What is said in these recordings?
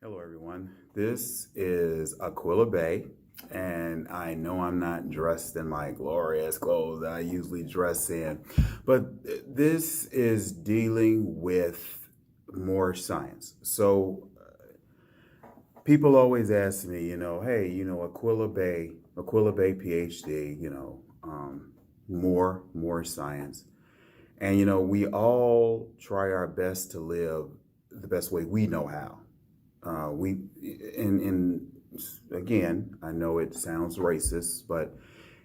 Hello, everyone. This is Aquila Bay, and I know I'm not dressed in my glorious clothes that I usually dress in, but this is dealing with Moorish science. So people always ask me, hey, Aquila Bay PhD, Moorish science. And, we all try our best to live the best way we know how. We in again, I know it sounds racist, but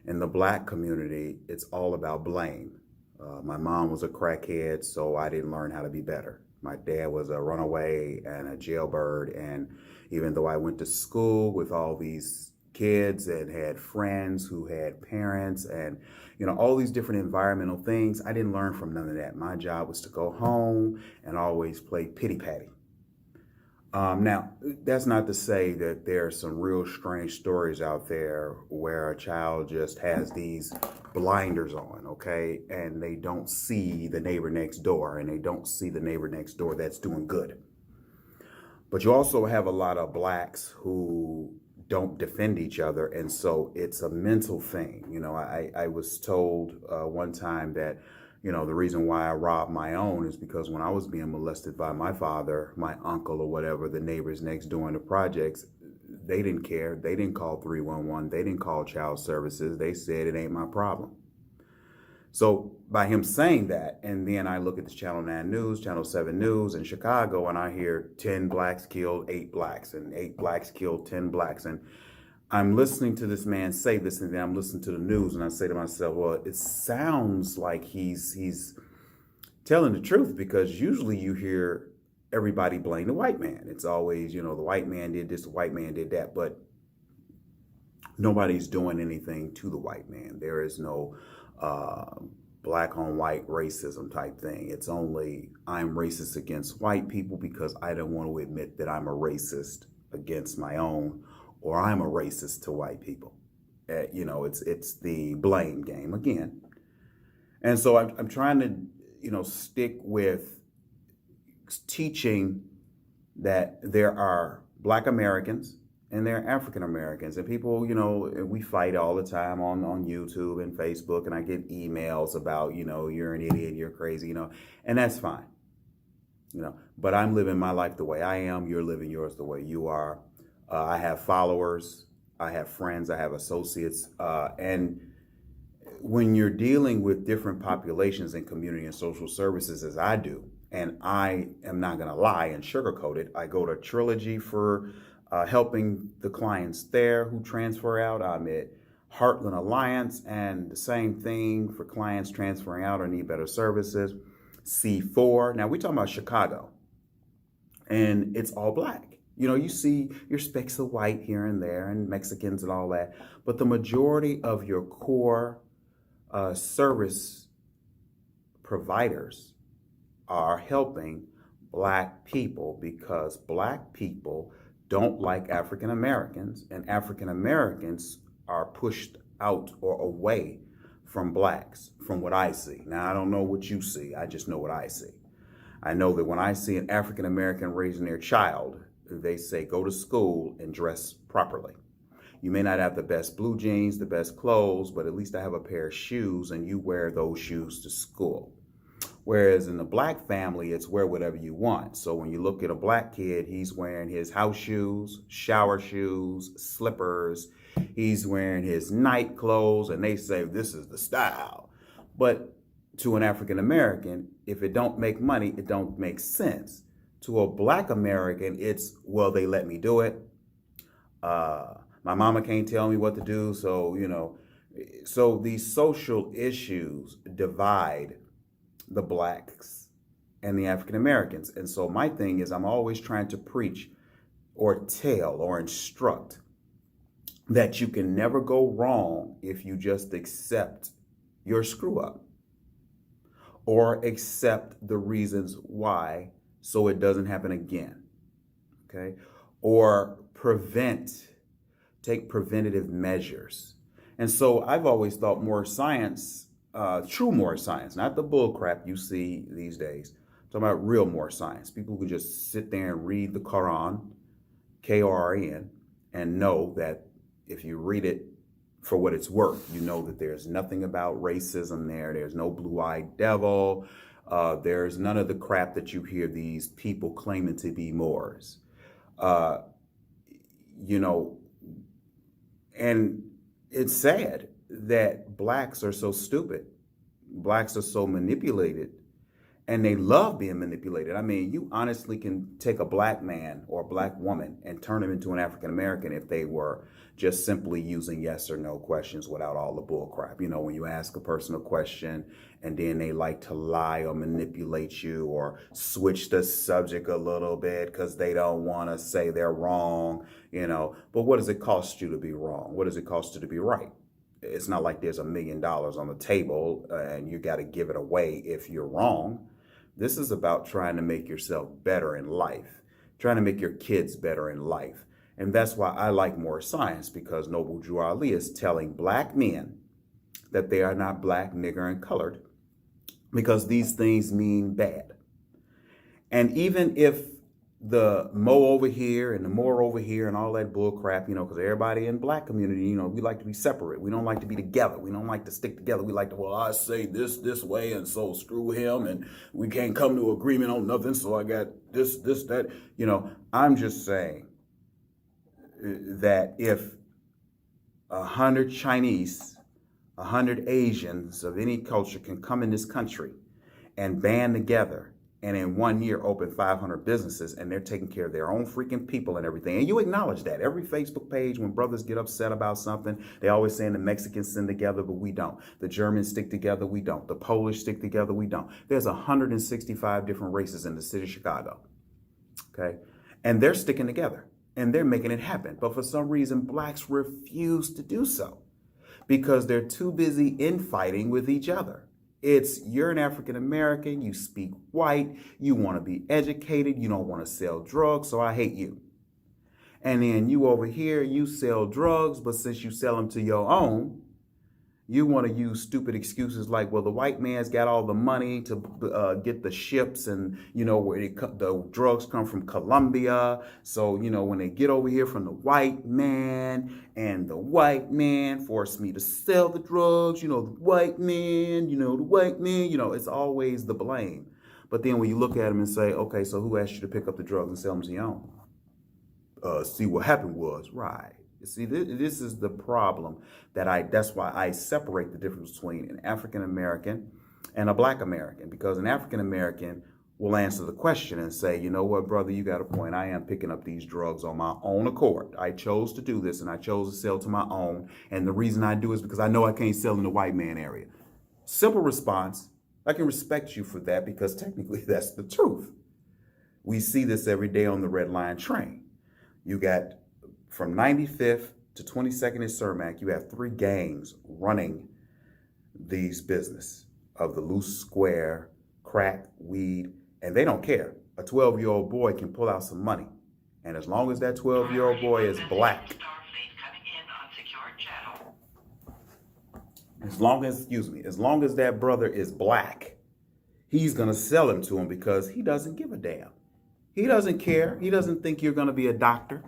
in the Black community, it's all about blame. My mom was a crackhead, so I didn't learn how to be better. My dad was a runaway and a jailbird, and even though I went to school with all these kids and had friends who had parents and all these different environmental things, I didn't learn from none of that. My job was to go home and always play pity patty. Now, that's not to say that there are some real strange stories out there where a child just has these blinders on, okay, and they don't see the neighbor next door, and they don't see the neighbor next door that's doing good. But you also have a lot of Blacks who don't defend each other, and so it's a mental thing. I was told one time that the reason why I robbed my own is because when I was being molested by my father, my uncle, or whatever, the neighbors next door in the projects, they didn't care. They didn't call 311. They didn't call child services. They said it ain't my problem. So by him saying that, and then I look at the Channel 9 News, Channel 7 News in Chicago, and I hear 10 Blacks killed 8 Blacks, and 8 Blacks killed 10 Blacks. And I'm listening to this man say this, and then I'm listening to the news, and I say to myself, well, it sounds like he's telling the truth, because usually you hear everybody blame the white man. It's always, the white man did this, the white man did that, but nobody's doing anything to the white man. There is no black on white racism type thing. It's only I'm racist against white people because I don't want to admit that I'm a racist against my own, or I'm a racist to white people. It's the blame game again. And so I'm trying to, stick with teaching that there are Black Americans and there are African Americans, and people, we fight all the time on YouTube and Facebook, and I get emails about, you're an idiot, you're crazy, and that's fine, but I'm living my life the way I am. You're living yours the way you are. I have followers, I have friends, I have associates, and when you're dealing with different populations in community and social services, as I do, and I am not going to lie and sugarcoat it, I go to Trilogy for helping the clients there who transfer out. I'm at Heartland Alliance, and the same thing for clients transferring out or need better services. C4. Now we're talking about Chicago, and it's all Black. You see your specks of white here and there, and Mexicans and all that, but the majority of your core service providers are helping Black people, because Black people don't like African Americans, and African Americans are pushed out or away from Blacks, from what I see. Now, I don't know what you see. I just know what I see. I know that when I see an African American raising their child, they say, go to school and dress properly. You may not have the best blue jeans, the best clothes, but at least I have a pair of shoes, and you wear those shoes to school. Whereas in the Black family, it's wear whatever you want. So when you look at a Black kid, he's wearing his house shoes, shower shoes, slippers. He's wearing his night clothes, and they say this is the style. But to an African American, if it don't make money, it don't make sense. To a Black American, it's, well, they let me do it. My mama can't tell me what to do. So, so these social issues divide the Blacks and the African Americans. And so my thing is, I'm always trying to preach or tell or instruct that you can never go wrong if you just accept your screw up, or accept the reasons why, so it doesn't happen again, okay? Or take preventative measures. And so I've always thought more science, true more science, not the bull crap you see these days. I'm talking about real more science. People who just sit there and read the Quran K-R-N, and know that if you read it for what it's worth, you know that there's nothing about racism there. There's no blue-eyed devil. There's none of the crap that you hear these people claiming to be Moors. You know, and it's sad that blacks are so stupid. Blacks are so manipulated, and they love being manipulated. I mean, you honestly can take a black man or a black woman and turn them into an African American if they were just simply using yes or no questions without all the bull crap. You know, when you ask a person a question and then they like to lie or manipulate you or switch the subject a little bit because they don't want to say they're wrong, you know. But what does it cost you to be wrong? What does it cost you to be right? It's not like there's $1 million on the table and you got to give it away if you're wrong. This is about trying to make yourself better in life, trying to make your kids better in life. And that's why I like more science, because Noble Drew Ali is telling black men that they are not black, nigger, and colored, because these things mean bad. And even if the Mo over here and the Moor over here and all that bull crap, you know, because everybody in black community, you know, we like to be separate. We don't like to be together. We don't like to stick together. We like to, well, I say this way, and so screw him, and we can't come to agreement on nothing, so I got this, that. You know, I'm just saying that if 100 Chinese, 100 Asians of any culture can come in this country and band together and in 1 year open 500 businesses, and they're taking care of their own freaking people and everything. And you acknowledge that. Every Facebook page, when brothers get upset about something, they always saying the Mexicans stick together, but we don't. The Germans stick together, we don't. The Polish stick together, we don't. There's 165 different races in the city of Chicago, okay? And they're sticking together, and they're making it happen. But for some reason, blacks refuse to do so because they're too busy infighting with each other. It's, you're an African American, you speak white, you want to be educated, you don't want to sell drugs, so I hate you. And then you over here, you sell drugs, but since you sell them to your own, you want to use stupid excuses like, well, the white man's got all the money to get the ships, and, you know, where the drugs come from Colombia. So, you know, when they get over here from the white man, and the white man forced me to sell the drugs, you know, the white man, it's always the blame. But then when you look at them and say, okay, so who asked you to pick up the drugs and sell them to your own? See, what happened was, right. See, this is the problem that's why I separate the difference between an African American and a black American, because an African American will answer the question and say, you know what, brother, you got a point. I am picking up these drugs on my own accord. I chose to do this, and I chose to sell to my own. And the reason I do is because I know I can't sell in the white man area. Simple response. I can respect you for that, because technically that's the truth. We see this every day on the Red Line train. You got from 95th to 22nd and Cermak, you have 3 gangs running these business of the loose square, crack, weed, and they don't care. A 12-year-old boy can pull out some money. And as long as that 12-year-old boy is black, as long as that brother is black, he's going to sell him to him, because he doesn't give a damn. He doesn't care. He doesn't think you're going to be a doctor.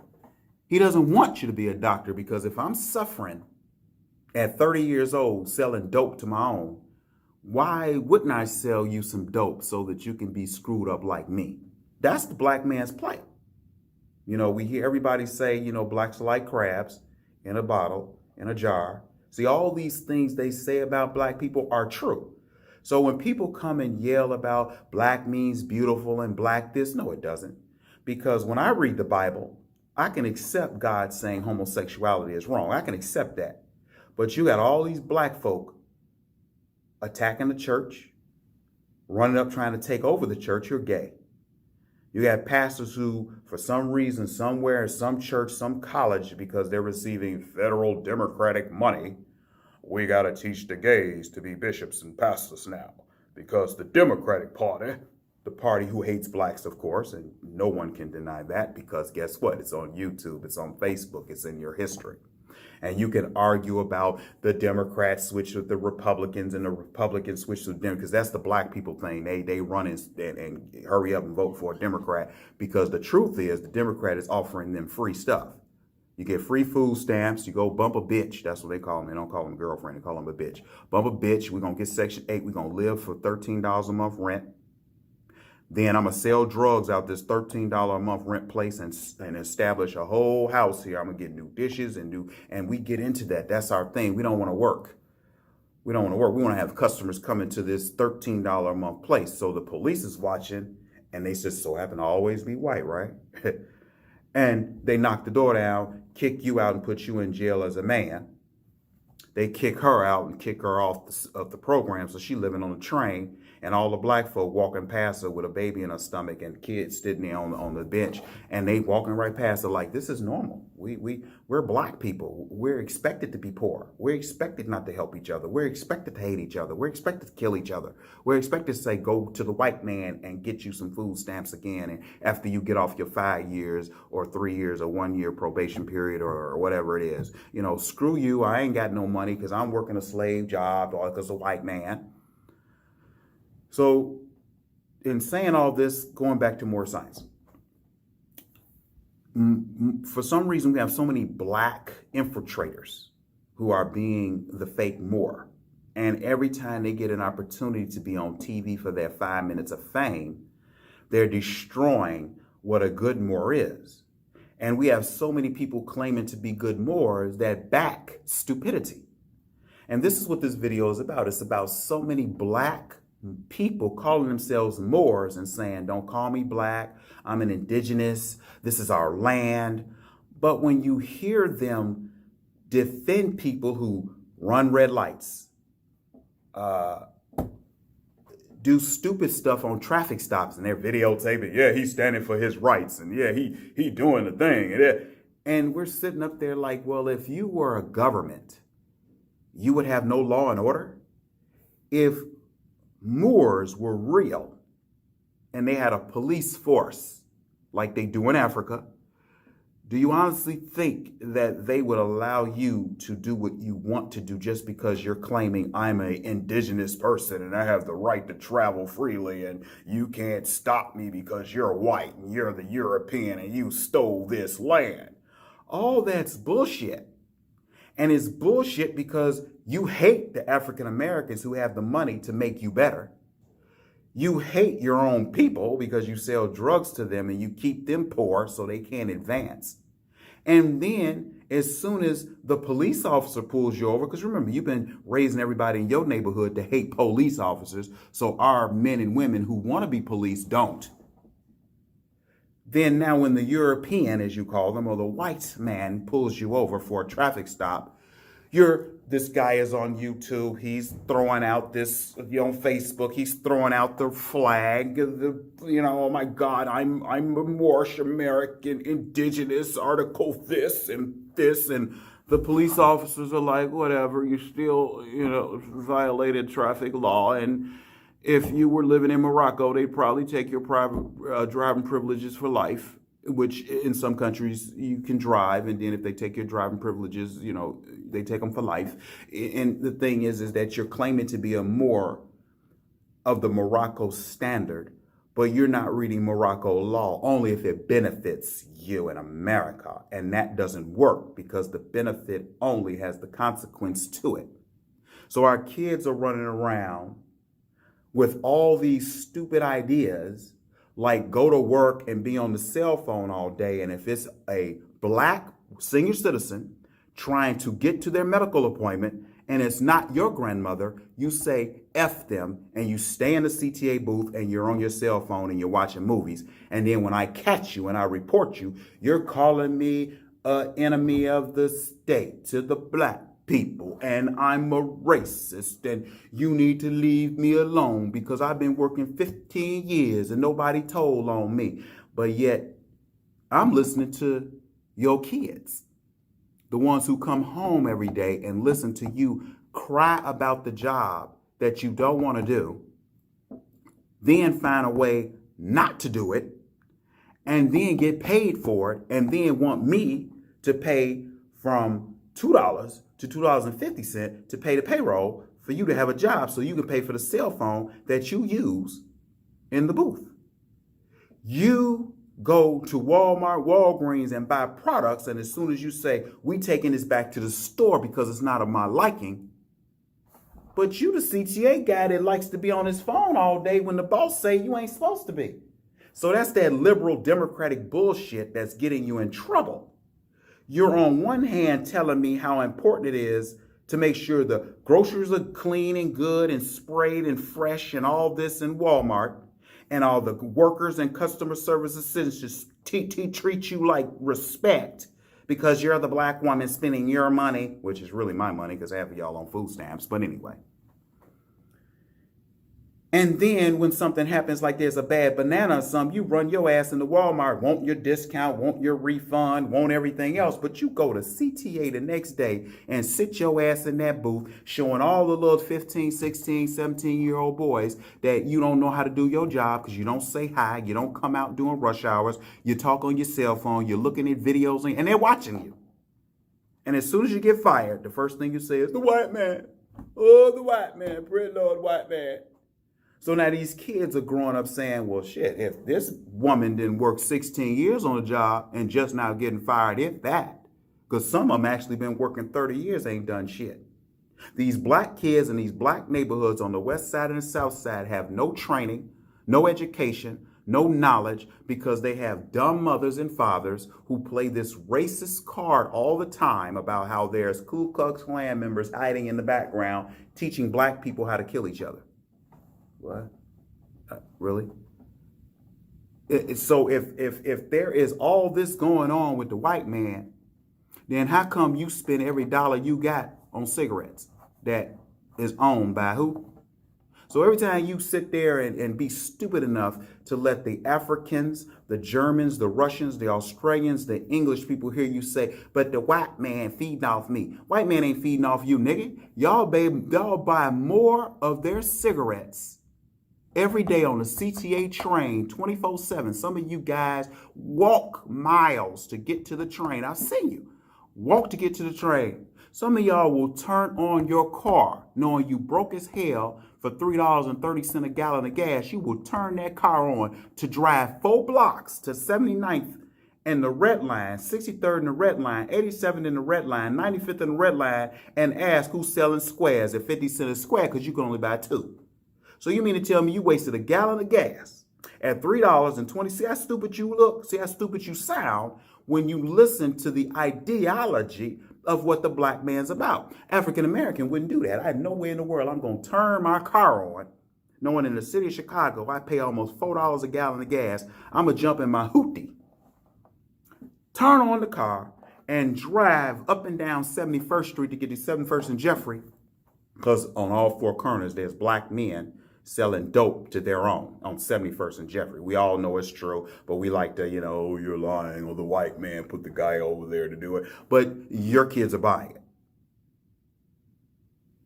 He doesn't want you to be a doctor, because if I'm suffering at 30 years old selling dope to my own, why wouldn't I sell you some dope so that you can be screwed up like me? That's the black man's plight. You know, we hear everybody say, you know, blacks are like crabs in a bottle, in a jar. See, all these things they say about black people are true. So when people come and yell about black means beautiful and black this, no, it doesn't. Because when I read the Bible, I can accept God saying homosexuality is wrong. I can accept that. But you got all these black folk attacking the church, running up trying to take over the church. You're gay. You got pastors who, for some reason, somewhere, some church, some college, because they're receiving federal Democratic money, we got to teach the gays to be bishops and pastors now, because the Democratic Party, the party who hates blacks, of course, and no one can deny that, because guess what? It's on YouTube, it's on Facebook, it's in your history. And you can argue about the Democrats switch with the Republicans and the Republicans switch to them, because that's the black people thing. They run and hurry up and vote for a Democrat, because the truth is the Democrat is offering them free stuff. You get free food stamps. You go bump a bitch. That's what they call them. They don't call them girlfriend. They call them a bitch. Bump a bitch. We're going to get Section 8. We're going to live for $13 a month rent. Then I'm going to sell drugs out this $13 a month rent place and establish a whole house here. I'm going to get new dishes and we get into that. That's our thing. We don't want to work. We don't want to work. We want to have customers come into this $13 a month place. So the police is watching, and they just so happen to always be white, right? And they knock the door down, kick you out, and put you in jail as a man. They kick her out and kick her off of the program, so she living on the train, and all the black folk walking past her with a baby in her stomach and kids sitting there on the bench, and they walking right past her like this is normal. We're black people. We're expected to be poor. We're expected not to help each other. We're expected to hate each other. We're expected to kill each other. We're expected to say go to the white man and get you some food stamps again, and after you get off your 5 years or 3 years or 1 year probation period or whatever it is. You know, screw you. I ain't got no money because I'm working a slave job or because a white man. So in saying all this, going back to more science, for some reason, we have so many black infiltrators who are being the fake Moor. And every time they get an opportunity to be on TV for their 5 minutes of fame, they're destroying what a good Moor is. And we have so many people claiming to be good Moors that back stupidity. And this is what this video is about. It's about so many black people calling themselves Moors and saying, don't call me black, I'm an indigenous, this is our land. But when you hear them defend people who run red lights, do stupid stuff on traffic stops, and they're videotaping, yeah, he's standing for his rights, and yeah, he doing the thing. And we're sitting up there like, well, if you were a government, you would have no law and order. If Moors were real and they had a police force like they do in Africa, do you honestly think that they would allow you to do what you want to do just because you're claiming I'm an indigenous person and I have the right to travel freely and you can't stop me because you're white and you're the European and you stole this land? All that's bullshit. And it's bullshit because you hate the African Americans who have the money to make you better. You hate your own people because you sell drugs to them and you keep them poor so they can't advance. And then as soon as the police officer pulls you over, because remember, you've been raising everybody in your neighborhood to hate police officers, so our men and women who want to be police don't. Then now when the European, as you call them, or the white man pulls you over for a traffic stop, this guy is on YouTube, he's throwing out this, on Facebook, he's throwing out the flag, oh my God, I'm a Moorish American, indigenous, article this, and the police officers are like, whatever, you still, violated traffic law, and if you were living in Morocco, they'd probably take your private driving privileges for life, which in some countries you can drive. And then if they take your driving privileges, they take them for life. And the thing is that you're claiming to be a Moor of the Morocco standard, but you're not reading Morocco law only if it benefits you in America. And that doesn't work because the benefit only has the consequence to it. So our kids are running around with all these stupid ideas, like go to work and be on the cell phone all day. And if it's a black senior citizen trying to get to their medical appointment and it's not your grandmother, you say F them and you stay in the CTA booth and you're on your cell phone and you're watching movies. And then when I catch you and I report you, you're calling me an enemy of the state to the black people, and I'm a racist, and you need to leave me alone because I've been working 15 years and nobody told on me. But yet I'm listening to your kids, the ones who come home every day and listen to you cry about the job that you don't want to do, then find a way not to do it, and then get paid for it, and then want me to pay from $2 to $2.50 to pay the payroll for you to have a job so you can pay for the cell phone that you use in the booth. You go to Walmart, Walgreens, and buy products, and as soon as you say, we taking this back to the store because it's not of my liking, but you the CTA guy that likes to be on his phone all day when the boss say you ain't supposed to be. So that's that liberal democratic bullshit that's getting you in trouble. You're on one hand telling me how important it is to make sure the groceries are clean and good and sprayed and fresh and all this in Walmart, and all the workers and customer service assistants treat you like respect because you're the black woman spending your money, which is really my money because half of y'all on food stamps, but anyway. And then when something happens like there's a bad banana or something, you run your ass into Walmart, want your discount, want your refund, want everything else. But you go to CTA the next day and sit your ass in that booth showing all the little 15, 16, 17-year-old boys that you don't know how to do your job because you don't say hi, you don't come out during rush hours, you talk on your cell phone, you're looking at videos, and they're watching you. And as soon as you get fired, the first thing you say is, the white man. Oh, the white man. Pray Lord, white man. So now these kids are growing up saying, well, shit, if this woman didn't work 16 years on a job and just now getting fired, if that, because some of them actually been working 30 years, ain't done shit. These black kids in these black neighborhoods on the west side and the south side have no training, no education, no knowledge because they have dumb mothers and fathers who play this racist card all the time about how there's Ku Klux Klan members hiding in the background teaching black people how to kill each other. What? Really? So if there is all this going on with the white man, then how come you spend every dollar you got on cigarettes that is owned by who? So every time you sit there and be stupid enough to let the Africans, the Germans, the Russians, the Australians, the English people hear you say, but the white man feeding off me. White man ain't feeding off you, nigga. Y'all buy more of their cigarettes every day on the CTA train, 24/7. Some of you guys walk miles to get to the train. I've seen you walk to get to the train. Some of y'all will turn on your car knowing you broke as hell for $3.30 a gallon of gas. You will turn that car on to drive 4 blocks to 79th and the red line, 63rd in the red line, 87th in the red line, 95th in the red line, and ask who's selling squares at 50 cents a square because you can only buy 2. So you mean to tell me you wasted a gallon of gas at $3.20? See how stupid you look? See how stupid you sound when you listen to the ideology of what the black man's about. African American wouldn't do that. I had nowhere in the world I'm going to turn my car on, knowing in the city of Chicago I pay almost $4 a gallon of gas. I'm going to jump in my hoopty, turn on the car, and drive up and down 71st Street to get to 71st and Jeffrey, because on all 4 corners there's black men selling dope to their own on 71st and Jeffrey. We all know it's true, but we like to, oh, you're lying, or the white man put the guy over there to do it. But your kids are buying it.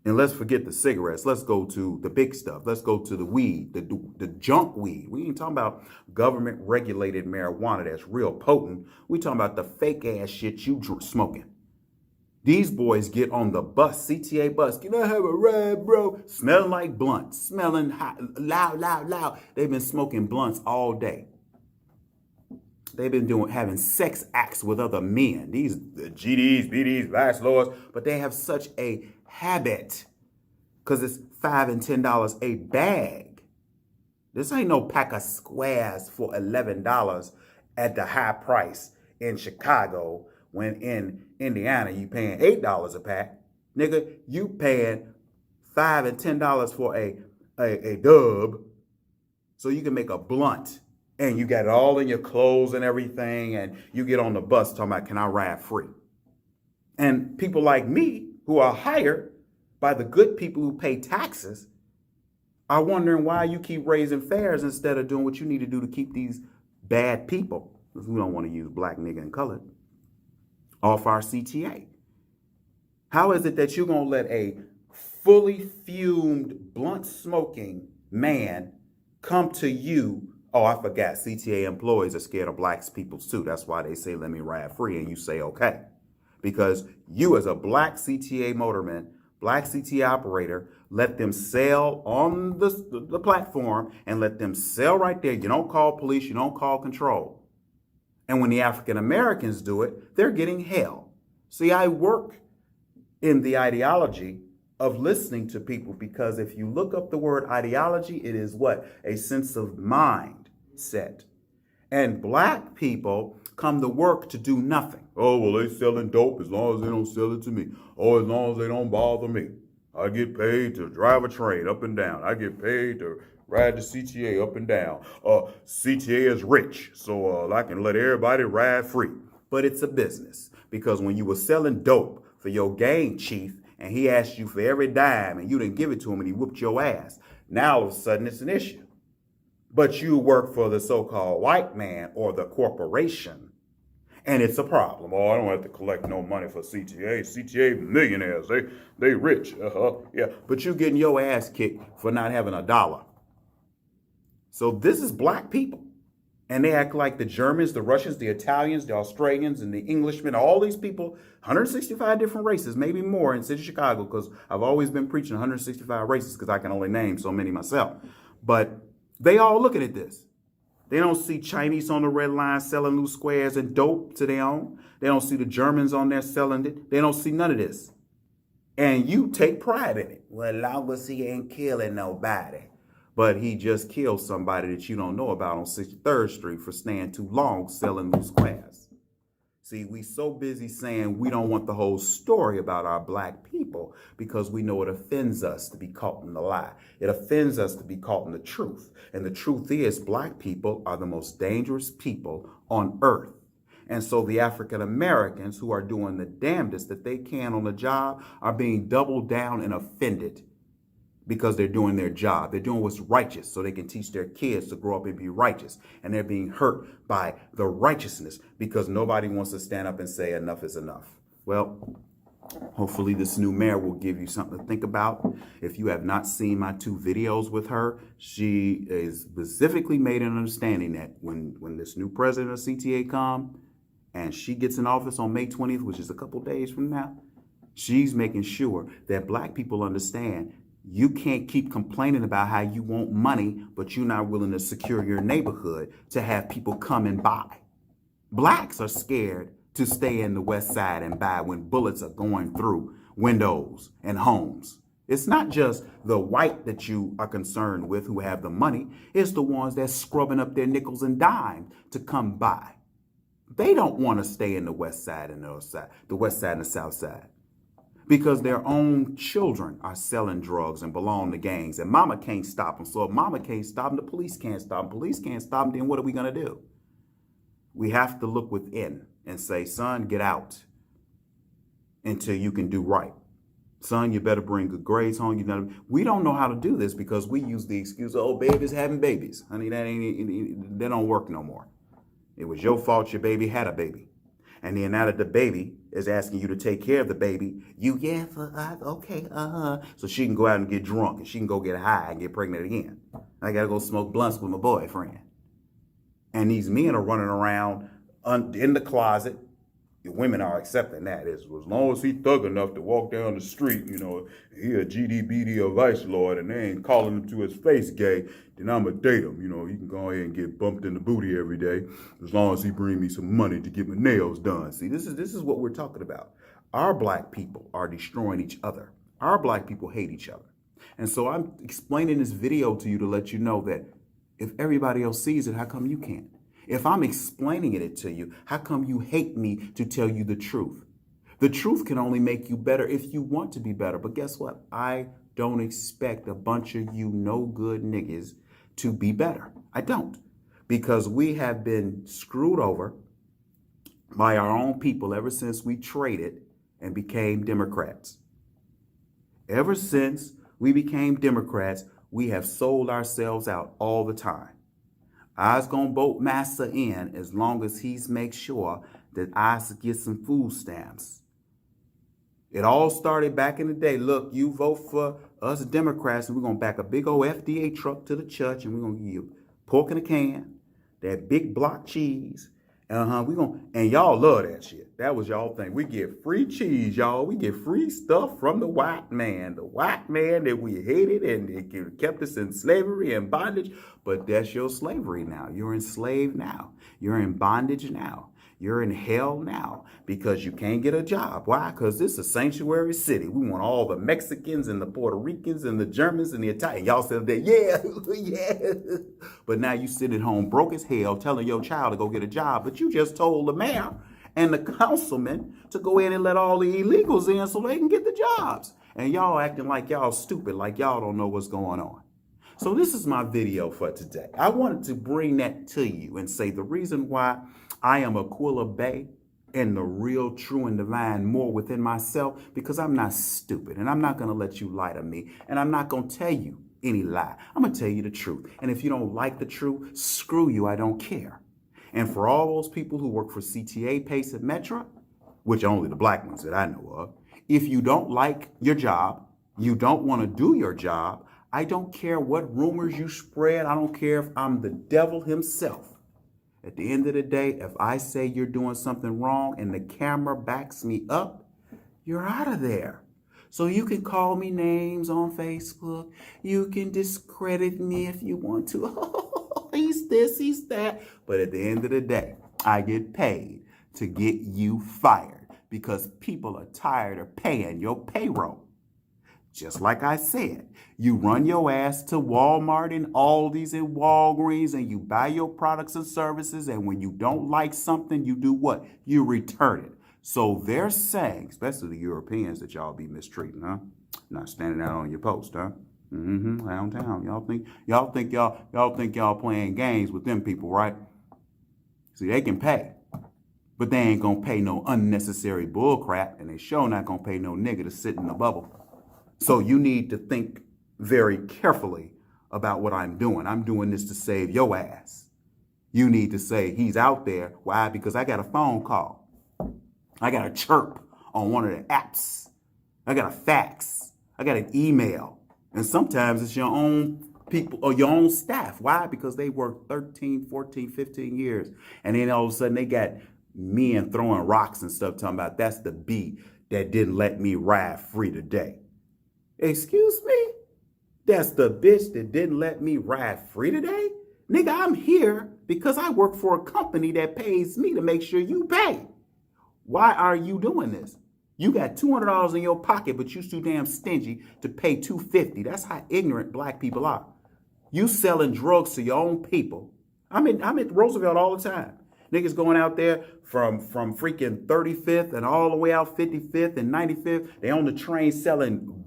And let's forget the cigarettes. Let's go to the big stuff. Let's go to the weed, the junk weed. We ain't talking about government regulated marijuana that's real potent. We talking about the fake ass shit you smoking. These boys get on the bus, CTA bus. Can I have a ride, bro? Smelling like blunts, smelling hot, loud. They've been smoking blunts all day. They've been having sex acts with other men. These GDs, BDs, bachelors, but they have such a habit because it's $5 and $10 a bag. This ain't no pack of squares for $11 at the high price in Chicago. When in Indiana, you paying $8 a pack. Nigga, you paying $5 and $10 for a dub so you can make a blunt. And you got it all in your clothes and everything. And you get on the bus talking about, can I ride free? And people like me who are hired by the good people who pay taxes are wondering why you keep raising fares instead of doing what you need to do to keep these bad people, because we don't want to use black, nigga, and colored, off our CTA. How is it that you're going to let a fully fumed, blunt smoking man come to you? Oh, I forgot, CTA employees are scared of black people too. That's why they say, let me ride free. And you say, okay. because you as a black CTA motorman, black CTA operator, let them sell on the platform and let them sell right there. You don't call police, you don't call control. And when the African Americans do it, they're getting hell. See, I work in the ideology of listening to people, because if you look up the word ideology, it is what? A sense of mindset. And black people come to work to do nothing. Oh, well, they selling dope as long as they don't sell it to me. Oh, as long as they don't bother me. I get paid to drive a train up and down. I get paid to ride the CTA up and down. CTA is rich, so I can let everybody ride free. But it's a business, because when you were selling dope for your gang chief and he asked you for every dime and you didn't give it to him and he whooped your ass, now all of a sudden it's an issue. But you work for the so-called white man or the corporation, and it's a problem. Oh, I don't have to collect no money for CTA. CTA millionaires, they rich. Yeah, but you're getting your ass kicked for not having a dollar. So this is black people. And they act like the Germans, the Russians, the Italians, the Australians, and the Englishmen, all these people, 165 different races, maybe more in the city of Chicago, because I've always been preaching 165 races because I can only name so many myself. But they all looking at this. They don't see Chinese on the red line selling loose squares and dope to their own. They don't see the Germans on there selling it. They don't see none of this. And you take pride in it. Well, long as he ain't killing nobody. But he just killed somebody that you don't know about on 63rd Street for staying too long selling loose squares. See, we so busy saying we don't want the whole story about our black people because we know it offends us to be caught in the lie. It offends us to be caught in the truth. And the truth is, black people are the most dangerous people on earth. And so the African Americans who are doing the damnedest that they can on the job are being doubled down and offended because they're doing their job. They're doing what's righteous so they can teach their kids to grow up and be righteous. And they're being hurt by the righteousness because nobody wants to stand up and say enough is enough. Well, hopefully this new mayor will give you something to think about. If you have not seen my 2 videos with her, she is specifically made an understanding that when this new president of CTA comes and she gets in office on May 20th, which is a couple days from now, she's making sure that black people understand you can't keep complaining about how you want money, but you're not willing to secure your neighborhood to have people come and buy. Blacks are scared to stay in the West Side and buy when bullets are going through windows and homes. It's not just the white that you are concerned with who have the money. It's the ones that's scrubbing up their nickels and dimes to come by. They don't want to stay in the West Side and the North Side, the West Side and the South Side, because their own children are selling drugs and belong to gangs, and mama can't stop them. So if mama can't stop them, the police can't stop them. Police can't stop them, then what are we going to do? We have to look within and say, son, get out until you can do right. Son, you better bring good grades home. We don't know how to do this because we use the excuse, oh, babies having babies. Honey, that don't work no more. It was your fault your baby had a baby. And then now that the baby is asking you to take care of the baby, okay, so she can go out and get drunk and she can go get high and get pregnant again. I got to go smoke blunts with my boyfriend. And these men are running around in the closet. The women are accepting that. As long as he thug enough to walk down the street, he a GDBD or vice lord, and they ain't calling him to his face gay, then I'ma date him. He can go ahead and get bumped in the booty every day, as long as he bring me some money to get my nails done. See, this is what we're talking about. Our black people are destroying each other. Our black people hate each other. And so I'm explaining this video to you to let you know that if everybody else sees it, how come you can't? If I'm explaining it to you, how come you hate me to tell you the truth? The truth can only make you better if you want to be better. But guess what? I don't expect a bunch of you no good niggas to be better. I don't. Because we have been screwed over by our own people ever since we traded and became Democrats. Ever since we became Democrats, we have sold ourselves out all the time. I's gonna vote Massa in as long as he's make sure that I get some food stamps. It all started back in the day. Look, you vote for us Democrats and we're gonna back a big old FDA truck to the church and we're gonna give you pork in a can, that big block cheese, And y'all love that shit. That was y'all thing. We get free cheese, y'all. We get free stuff from the white man. The white man that we hated and it kept us in slavery and bondage. But that's your slavery now. You're enslaved now. You're in bondage now. You're in hell now because you can't get a job. Why? Because this is a sanctuary city. We want all the Mexicans and the Puerto Ricans and the Germans and the Italians. Y'all said that, yeah, yeah. But now you sit at home broke as hell telling your child to go get a job. But you just told the mayor and the councilman to go in and let all the illegals in so they can get the jobs. And y'all acting like y'all stupid, like y'all don't know what's going on. So this is my video for today. I wanted to bring that to you and say the reason why I am Aquila Bey and the real, true, and divine more within myself, because I'm not stupid and I'm not going to let you lie to me and I'm not going to tell you any lie. I'm going to tell you the truth. And if you don't like the truth, screw you, I don't care. And for all those people who work for CTA, PACE, and Metro, which are only the black ones that I know of, if you don't like your job, you don't want to do your job, I don't care what rumors you spread. I don't care if I'm the devil himself. At the end of the day, if I say you're doing something wrong and the camera backs me up, you're out of there. So you can call me names on Facebook. You can discredit me if you want to. Oh, he's this, he's that. But at the end of the day, I get paid to get you fired because people are tired of paying your payroll. Just like I said, you run your ass to Walmart and Aldi's and Walgreens and you buy your products and services, and when you don't like something, you do what? You return it. So they're saying, especially the Europeans, that y'all be mistreating, huh? Not standing out on your post, huh? Downtown. Y'all think y'all playing games with them people, right? See, they can pay, but they ain't gonna pay no unnecessary bull crap, and they sure not gonna pay no nigga to sit in the bubble. So you need to think very carefully about what I'm doing. I'm doing this to save your ass. You need to say he's out there. Why? Because I got a phone call. I got a chirp on one of the apps. I got a fax. I got an email. And sometimes it's your own people or your own staff. Why? Because they work 13, 14, 15 years. And then all of a sudden they got men throwing rocks and stuff talking about that's the bee that didn't let me ride free today. Excuse me? That's the bitch that didn't let me ride free today? Nigga, I'm here because I work for a company that pays me to make sure you pay. Why are you doing this? You got $200 in your pocket, but you're too damn stingy to pay $250. That's how ignorant black people are. You selling drugs to your own people. I'm at Roosevelt all the time. Niggas going out there from freaking 35th and all the way out 55th and 95th. They on the train selling.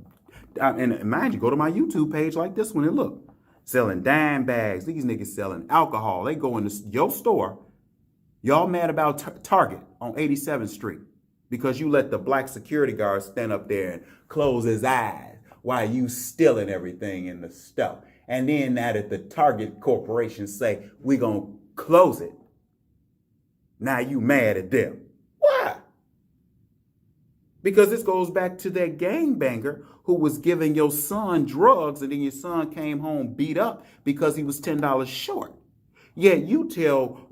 And mind you, go to my YouTube page like this one and look. Selling dime bags. These niggas selling alcohol. They go into your store. Y'all mad about Target on 87th Street because you let the black security guard stand up there and close his eyes while you stealing everything in the stuff. And then that at the Target Corporation say, we gonna close it. Now you mad at them. Why? Because this goes back to that gangbanger who was giving your son drugs and then your son came home beat up because he was $10 short. Yet you tell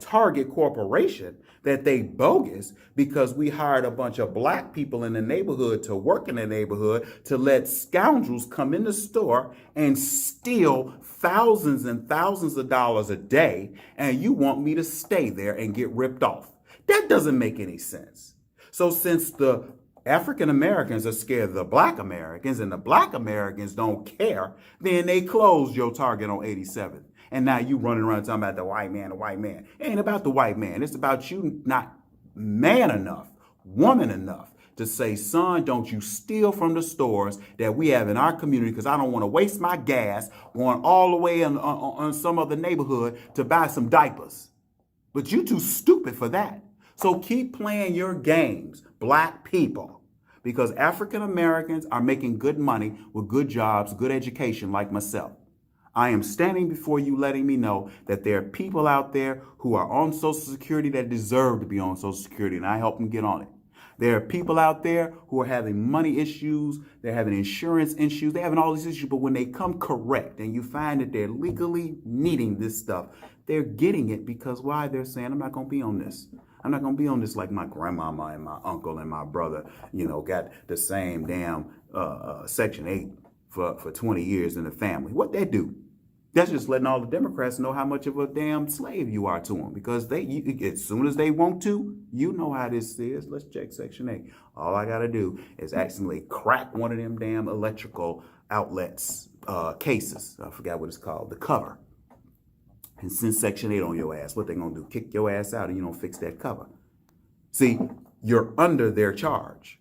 Target Corporation that they bogus because we hired a bunch of black people in the neighborhood to work in the neighborhood to let scoundrels come in the store and steal thousands and thousands of dollars a day, and you want me to stay there and get ripped off. That doesn't make any sense. So since the African Americans are scared of the black Americans and the black Americans don't care, then they closed your Target on 87th. And now you running around talking about the white man, the white man. It ain't about the white man. It's about you not man enough, woman enough to say, son, don't you steal from the stores that we have in our community because I don't want to waste my gas going all the way on some other neighborhood to buy some diapers. But you too stupid for that. So keep playing your games, black people, because African Americans are making good money with good jobs, good education like myself. I am standing before you letting me know that there are people out there who are on Social Security that deserve to be on Social Security, and I help them get on it. There are people out there who are having money issues, they're having insurance issues, they're having all these issues, but when they come correct and you find that they're legally needing this stuff, They're getting it because why? They're saying, I'm not going to be on this. I'm not going to be on this like my grandmama and my uncle and my brother, got the same damn Section 8 for 20 years in the family. What they do? That's just letting all the Democrats know how much of a damn slave you are to them, because as soon as they want to, you know how this is. Let's check Section 8. All I got to do is actually crack one of them damn electrical outlets cases. I forgot what it's called, the cover. And send Section 8 on your ass. What they going to do? Kick your ass out and you don't fix that cover. See, you're under their charge.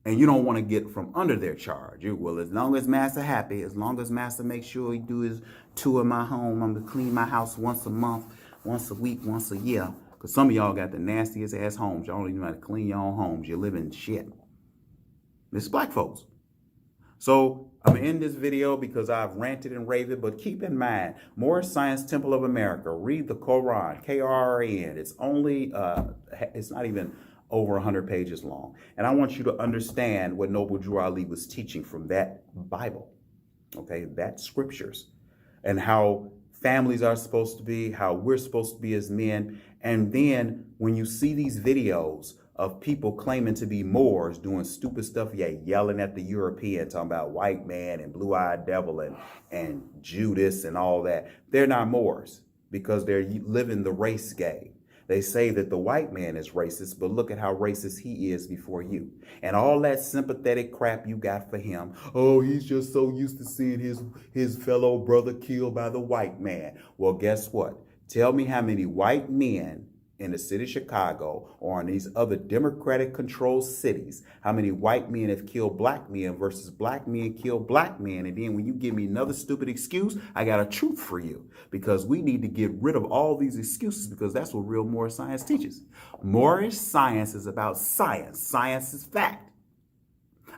And you don't want to get from under their charge. Well, as long as Master happy, as long as Master makes sure he do his tour of my home, I'm going to clean my house once a month, once a week, once a year. Because some of y'all got the nastiest ass homes. Y'all don't even know how to clean your own homes. You live in shit. It's black folks. So I'm going to end this video because I've ranted and raved, but keep in mind, Moorish Science Temple of America, read the Quran, K-R-A-N. It's only, it's not even over 100 pages long. And I want you to understand what Noble Drew Ali was teaching from that Bible, okay, that scriptures, and how families are supposed to be, how we're supposed to be as men. And then when you see these videos of people claiming to be Moors doing stupid stuff, yelling at the European, talking about white man and blue-eyed devil and Judas and all that, they're not Moors because they're living the race game. They say that the white man is racist, but look at how racist he is before you. And all that sympathetic crap you got for him. Oh, he's just so used to seeing his fellow brother killed by the white man. Well, guess what? Tell me how many white men in the city of Chicago or in these other Democratic-controlled cities, how many white men have killed black men versus black men kill black men. And then when you give me another stupid excuse, I got a truth for you, because we need to get rid of all these excuses, because that's what real Moorish science teaches. Moorish science is about science. Science is fact.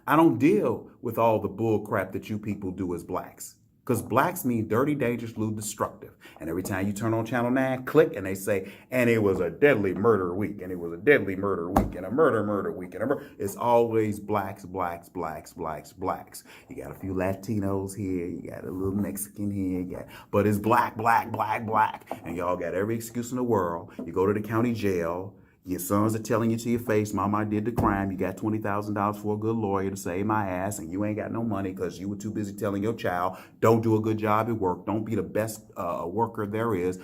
I don't deal with all the bull crap that you people do as blacks. Because blacks mean dirty, dangerous, lewd, destructive. And every time you turn on Channel 9, click, and they say, and it was a deadly murder week, and it was a deadly murder week, and a murder week, and it's always blacks, blacks, blacks, blacks, blacks. You got a few Latinos here, you got a little Mexican here, but it's black, black, black, black. And y'all got every excuse in the world. You go to the county jail. Your sons are telling you to your face, Mama, I did the crime. You got $20,000 for a good lawyer to save my ass, and you ain't got no money because you were too busy telling your child, don't do a good job at work. Don't be the best worker there is.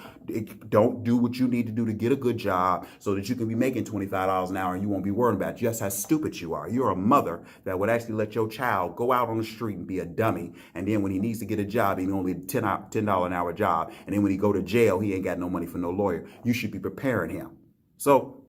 Don't do what you need to do to get a good job so that you can be making $25 an hour and you won't be worried about just how stupid you are. You're a mother that would actually let your child go out on the street and be a dummy, and then when he needs to get a job, he only $10 an hour job, and then when he go to jail, he ain't got no money for no lawyer. You should be preparing him. So